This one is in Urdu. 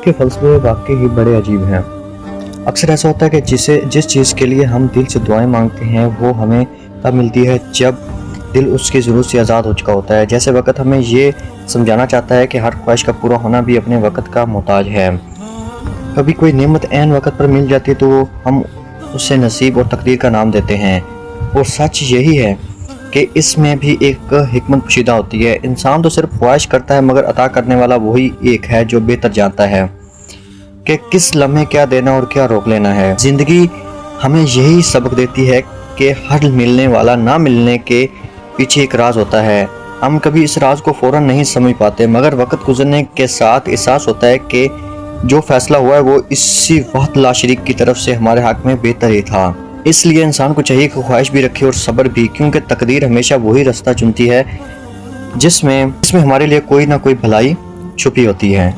کے فلسفے واقعی ہی بڑے عجیب ہیں۔ اکثر ایسا ہوتا ہے کہ جس چیز کے لیے ہم دل سے دعائیں مانگتے ہیں وہ ہمیں تب ملتی ہے جب دل اس کی ضرورت سے آزاد ہو چکا ہوتا ہے۔ جیسے وقت ہمیں یہ سمجھانا چاہتا ہے کہ ہر خواہش کا پورا ہونا بھی اپنے وقت کا محتاج ہے۔ کبھی کوئی نعمت عین وقت پر مل جاتی ہے تو ہم اسے نصیب اور تقدیر کا نام دیتے ہیں، اور سچ یہی ہے کہ اس میں بھی ایک حکمت پوشیدہ ہوتی ہے۔ انسان تو صرف خواہش کرتا ہے، مگر عطا کرنے والا وہی ایک ہے جو بہتر جانتا ہے کہ کس لمحے کیا دینا اور کیا روک لینا ہے۔ زندگی ہمیں یہی سبق دیتی ہے کہ ہر ملنے والا نہ ملنے کے پیچھے ایک راز ہوتا ہے۔ ہم کبھی اس راز کو فوراً نہیں سمجھ پاتے، مگر وقت گزرنے کے ساتھ احساس ہوتا ہے کہ جو فیصلہ ہوا ہے وہ اسی وقت لا شریک کی طرف سے ہمارے حق میں بہتر ہی تھا۔ اس لیے انسان کو چاہیے کہ خواہش بھی رکھے اور صبر بھی، کیونکہ تقدیر ہمیشہ وہی راستہ چنتی ہے جس میں ہمارے لیے کوئی نہ کوئی بھلائی چھپی ہوتی ہے۔